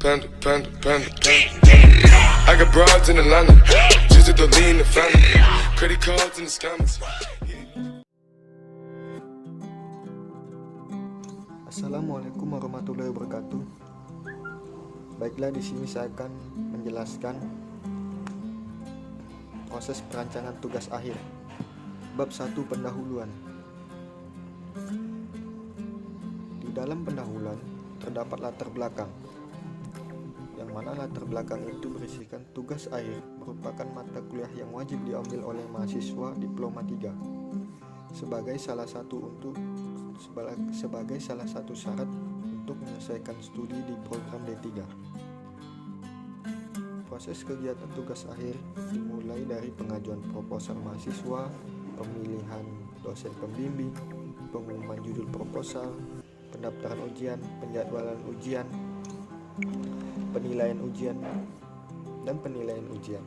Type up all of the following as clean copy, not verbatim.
Panda, panda, panda, panda. I got broads in Atlanta, just to lean the family. Credit cards in the scammers. Assalamualaikum warahmatullahi wabarakatuh. Baiklah, di sini saya akan menjelaskan proses perancangan tugas akhir. Bab 1, pendahuluan. Di dalam pendahuluan terdapat latar belakang, yang mana latar belakang itu berisikan tugas akhir merupakan mata kuliah yang wajib diambil oleh mahasiswa diploma 3 sebagai salah satu syarat untuk menyelesaikan studi di program D3. Proses kegiatan tugas akhir dimulai dari pengajuan proposal mahasiswa, pemilihan dosen pembimbing, pengumuman judul proposal, pendaftaran ujian, penjadwalan ujian, penilaian ujian, dan penilaian ujian.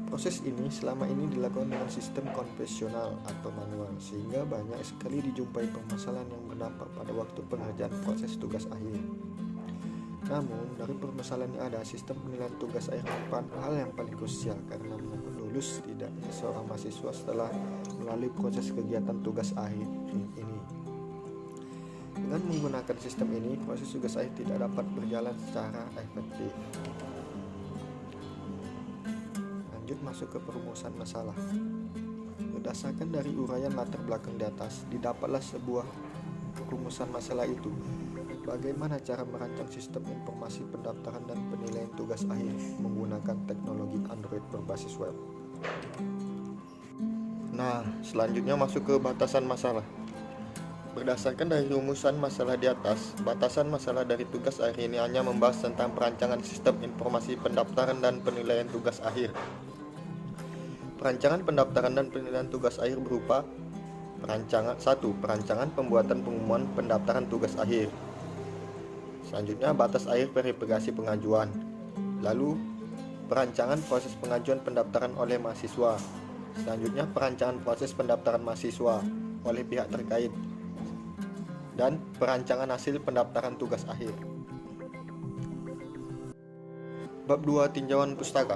Proses ini selama ini dilakukan dengan sistem konvensional atau manual, sehingga banyak sekali dijumpai permasalahan yang berdampak pada waktu pengerjaan proses tugas akhir. Namun, dari permasalahan yang ada, sistem penilaian tugas akhir merupakan hal yang paling krusial karena menyangkut lulus tidaknya seorang mahasiswa setelah melalui proses kegiatan tugas akhir ini. Dengan menggunakan sistem ini, proses tugas akhir tidak dapat berjalan secara efektif. Lanjut masuk ke perumusan masalah. Berdasarkan dari uraian latar belakang di atas, didapatlah sebuah perumusan masalah itu. Bagaimana cara merancang sistem informasi pendaftaran dan penilaian tugas akhir menggunakan teknologi Android berbasis web. Nah, selanjutnya masuk ke batasan masalah. Berdasarkan dari rumusan masalah di atas, batasan masalah dari tugas akhir ini hanya membahas tentang perancangan sistem informasi pendaftaran dan penilaian tugas akhir. Perancangan pendaftaran dan penilaian tugas akhir berupa perancangan pembuatan pengumuman pendaftaran tugas akhir. Selanjutnya, batas akhir verifikasi pengajuan. Lalu, perancangan proses pengajuan pendaftaran oleh mahasiswa. Selanjutnya, perancangan proses pendaftaran mahasiswa oleh pihak terkait. Dan perancangan hasil pendaftaran tugas akhir. Bab 2, tinjauan pustaka.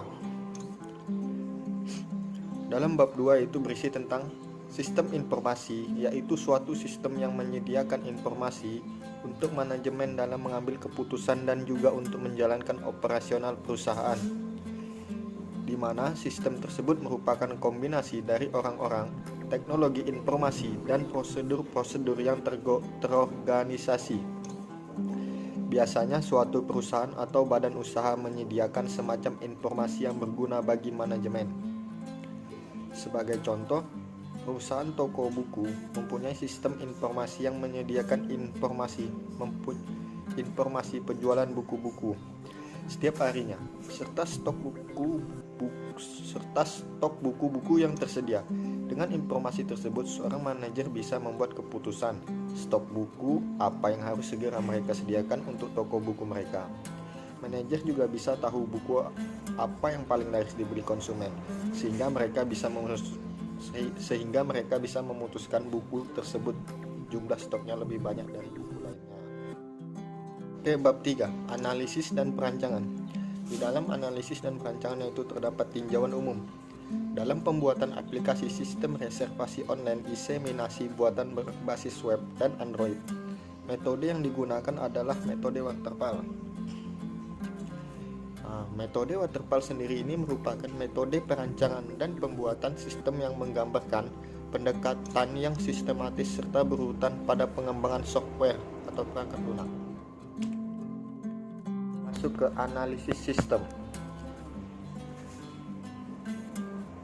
Dalam bab 2 itu berisi tentang sistem informasi, yaitu suatu sistem yang menyediakan informasi untuk manajemen dalam mengambil keputusan dan juga untuk menjalankan operasional perusahaan, di mana sistem tersebut merupakan kombinasi dari orang-orang, teknologi informasi, dan prosedur-prosedur yang terorganisasi. Biasanya suatu perusahaan atau badan usaha menyediakan semacam informasi yang berguna bagi manajemen. Sebagai contoh, perusahaan toko buku mempunyai sistem informasi yang menyediakan informasi penjualan buku-buku setiap harinya, serta stok buku-buku yang tersedia. Dengan informasi tersebut, seorang manajer bisa membuat keputusan stok buku apa yang harus segera mereka sediakan untuk toko buku mereka. Manajer juga bisa tahu buku apa yang paling laris dibeli konsumen, sehingga mereka bisa memutuskan buku tersebut jumlah stoknya lebih banyak dari buku lainnya. Oke, bab 3, analisis dan perancangan. Di dalam analisis dan perancangan itu terdapat tinjauan umum. Dalam pembuatan aplikasi sistem reservasi online inseminasi buatan berbasis web dan Android, metode yang digunakan adalah metode waterfall. Metode waterfall sendiri ini merupakan metode perancangan dan pembuatan sistem yang menggambarkan pendekatan yang sistematis serta berurutan pada pengembangan software atau perangkat lunak. Masuk ke analisis sistem.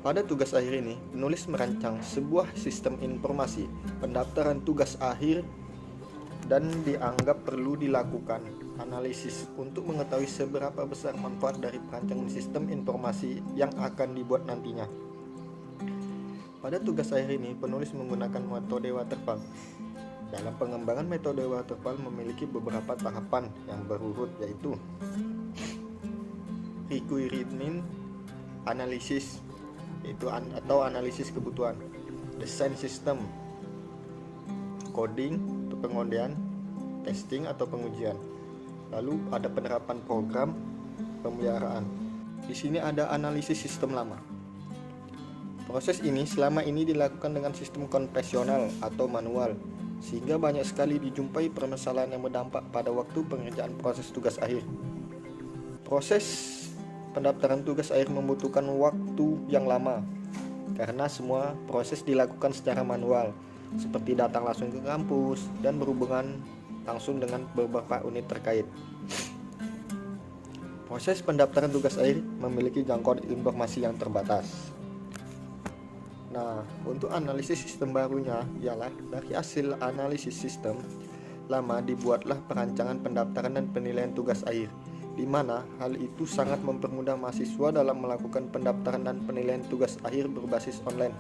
Pada tugas akhir ini, penulis merancang sebuah sistem informasi pendaftaran tugas akhir dan dianggap perlu dilakukan analisis untuk mengetahui seberapa besar manfaat dari perancangan sistem informasi yang akan dibuat nantinya. Pada tugas akhir ini, penulis menggunakan metode waterfall. Dalam pengembangan metode waterfall memiliki beberapa tahapan yang berurut, yaitu requirement analysis, atau analisis kebutuhan, desain sistem, coding atau pengodean, testing atau pengujian, Lalu ada penerapan program pemeliharaan. Di sini ada analisis sistem lama. Proses ini selama ini dilakukan dengan sistem konvensional atau manual, sehingga banyak sekali dijumpai permasalahan yang berdampak pada waktu pengerjaan proses tugas akhir. Proses pendaftaran tugas akhir membutuhkan waktu yang lama, karena semua proses dilakukan secara manual, seperti datang langsung ke kampus dan berhubungan langsung dengan beberapa unit terkait. Proses pendaftaran tugas akhir memiliki jangkauan informasi yang terbatas. Nah, untuk analisis sistem barunya ialah dari hasil analisis sistem lama dibuatlah perancangan pendaftaran dan penilaian tugas akhir, di mana hal itu sangat mempermudah mahasiswa dalam melakukan pendaftaran dan penilaian tugas akhir berbasis online.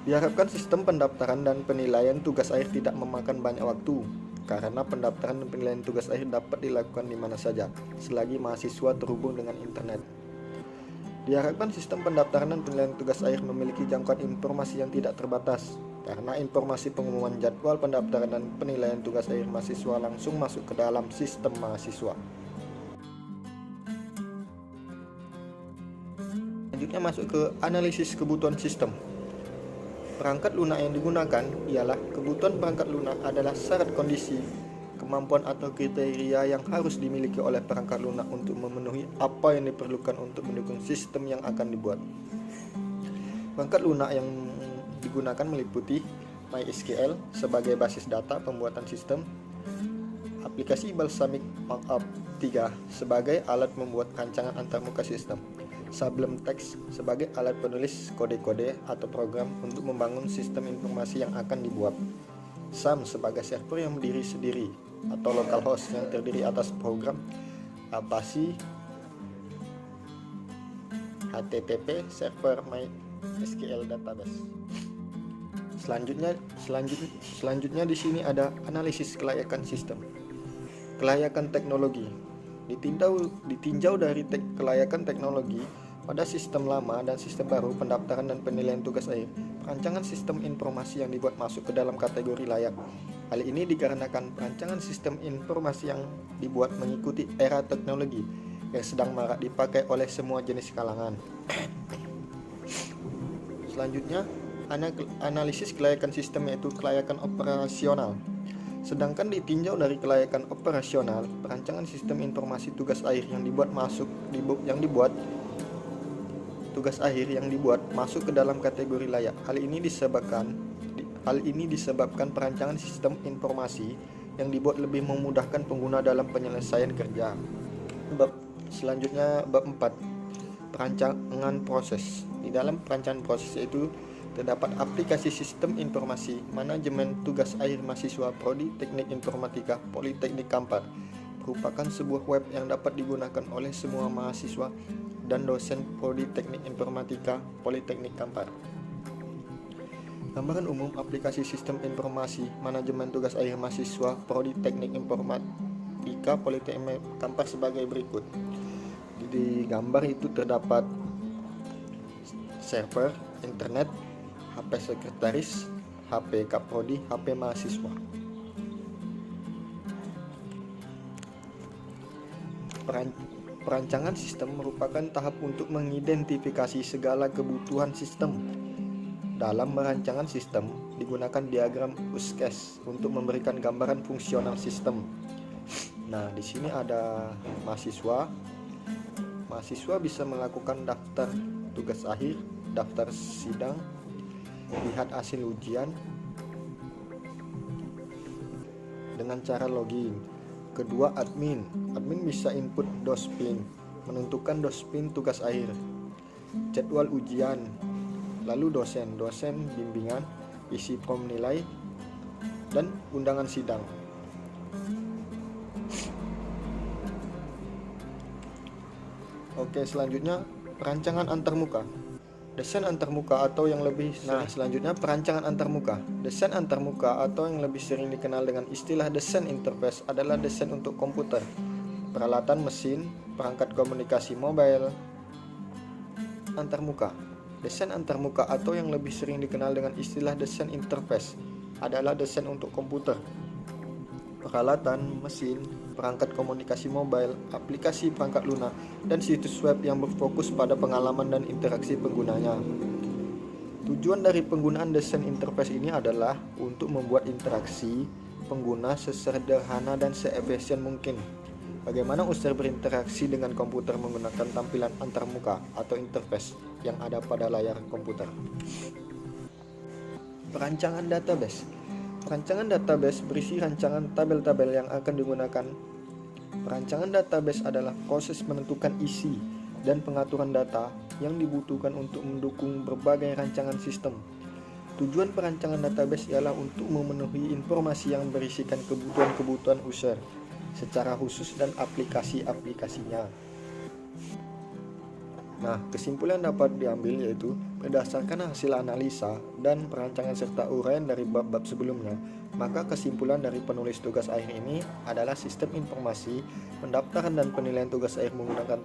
Diharapkan sistem pendaftaran dan penilaian tugas akhir tidak memakan banyak waktu, karena pendaftaran dan penilaian tugas akhir dapat dilakukan di mana saja, selagi mahasiswa terhubung dengan internet. Diharapkan sistem pendaftaran dan penilaian tugas akhir memiliki jangkauan informasi yang tidak terbatas, karena informasi pengumuman jadwal pendaftaran dan penilaian tugas akhir mahasiswa langsung masuk ke dalam sistem mahasiswa. Selanjutnya masuk ke analisis kebutuhan sistem. Perangkat lunak yang digunakan ialah kebutuhan perangkat lunak adalah syarat kondisi, kemampuan atau kriteria yang harus dimiliki oleh perangkat lunak untuk memenuhi apa yang diperlukan untuk mendukung sistem yang akan dibuat. Perangkat lunak yang digunakan meliputi MySQL sebagai basis data pembuatan sistem, aplikasi Balsamiq Markup 3 sebagai alat membuat rancangan antarmuka sistem, Sublime Text sebagai alat penulis kode-kode atau program untuk membangun sistem informasi yang akan dibuat, SAM sebagai server yang berdiri sendiri atau localhost yang terdiri atas program aplikasi HTTP server MySQL database. Selanjutnya di sini ada analisis kelayakan sistem. Kelayakan teknologi ditinjau dari kelayakan teknologi pada sistem lama dan sistem baru pendaftaran dan penilaian tugas akhir. Perancangan sistem informasi yang dibuat masuk ke dalam kategori layak. Hal ini dikarenakan perancangan sistem informasi yang dibuat mengikuti era teknologi yang sedang marak dipakai oleh semua jenis kalangan. Selanjutnya, analisis kelayakan sistem yaitu kelayakan operasional. Sedangkan ditinjau dari kelayakan operasional, perancangan sistem informasi tugas akhir yang dibuat masuk ke dalam kategori layak. Hal ini disebabkan perancangan sistem informasi yang dibuat lebih memudahkan pengguna dalam penyelesaian kerja. Selanjutnya bab 4, perancangan proses. Di dalam perancangan proses itu terdapat aplikasi sistem informasi manajemen tugas akhir mahasiswa Prodi Teknik Informatika Politeknik Kampar, merupakan sebuah web yang dapat digunakan oleh semua mahasiswa dan dosen Prodi Teknik Informatika Politeknik Kampar. Gambaran umum aplikasi sistem informasi manajemen tugas akhir mahasiswa Prodi Teknik Informatika Politeknik Kampar sebagai berikut. Di gambar itu terdapat server, internet, HP sekretaris, HP Kaprodi, HP mahasiswa. Perancangan sistem merupakan tahap untuk mengidentifikasi segala kebutuhan sistem. Dalam merancangan sistem digunakan diagram use case untuk memberikan gambaran fungsional sistem. Nah, di sini ada mahasiswa. Mahasiswa bisa melakukan daftar tugas akhir, daftar sidang, lihat hasil ujian dengan cara login. Kedua, admin bisa input dospin, menentukan dospin tugas akhir, jadwal ujian. Lalu dosen bimbingan, isi form nilai, dan undangan sidang. Oke, selanjutnya perancangan antarmuka. Desain antarmuka atau yang lebih selanjutnya perancangan antarmuka. Desain antarmuka atau yang lebih sering dikenal dengan istilah desain interface adalah desain untuk komputer, peralatan mesin, perangkat komunikasi mobile. Antarmuka. Desain antarmuka atau yang lebih sering dikenal dengan istilah desain interface adalah desain untuk komputer, peralatan, mesin, perangkat komunikasi mobile, aplikasi perangkat lunak, dan situs web yang berfokus pada pengalaman dan interaksi penggunanya. Tujuan dari penggunaan desain interface ini adalah untuk membuat interaksi pengguna sesederhana dan seefisien mungkin. Bagaimana user berinteraksi dengan komputer menggunakan tampilan antarmuka atau interface yang ada pada layar komputer. Perancangan database. Perancangan database berisi rancangan tabel-tabel yang akan digunakan. Perancangan database adalah proses menentukan isi dan pengaturan data yang dibutuhkan untuk mendukung berbagai rancangan sistem. Tujuan perancangan database ialah untuk memenuhi informasi yang berisikan kebutuhan-kebutuhan user secara khusus dan aplikasi-aplikasinya. Nah, kesimpulan dapat diambil yaitu berdasarkan hasil analisa dan perancangan serta uraian dari bab-bab sebelumnya, maka kesimpulan dari penulis tugas akhir ini adalah sistem informasi, pendaftaran dan penilaian tugas akhir menggunakan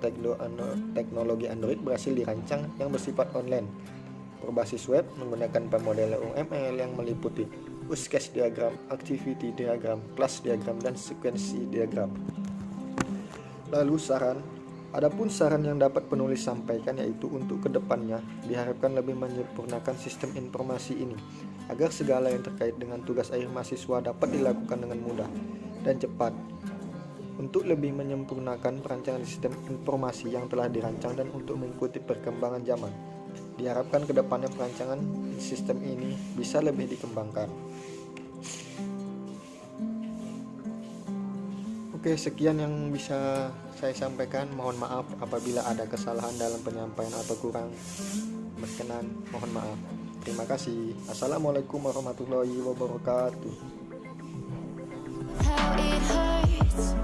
teknologi Android berhasil dirancang yang bersifat online, berbasis web menggunakan pemodel UML yang meliputi use case diagram, activity diagram, class diagram, dan sekuensi diagram. Lalu Adapun saran yang dapat penulis sampaikan yaitu untuk kedepannya diharapkan lebih menyempurnakan sistem informasi ini agar segala yang terkait dengan tugas akhir mahasiswa dapat dilakukan dengan mudah dan cepat. Untuk lebih menyempurnakan perancangan sistem informasi yang telah dirancang dan untuk mengikuti perkembangan zaman, diharapkan kedepannya perancangan sistem ini bisa lebih dikembangkan. Oke, sekian yang bisa saya sampaikan. Mohon maaf apabila ada kesalahan dalam penyampaian atau kurang berkenan. Mohon maaf. Terima kasih. Assalamualaikum warahmatullahi wabarakatuh. How it hurts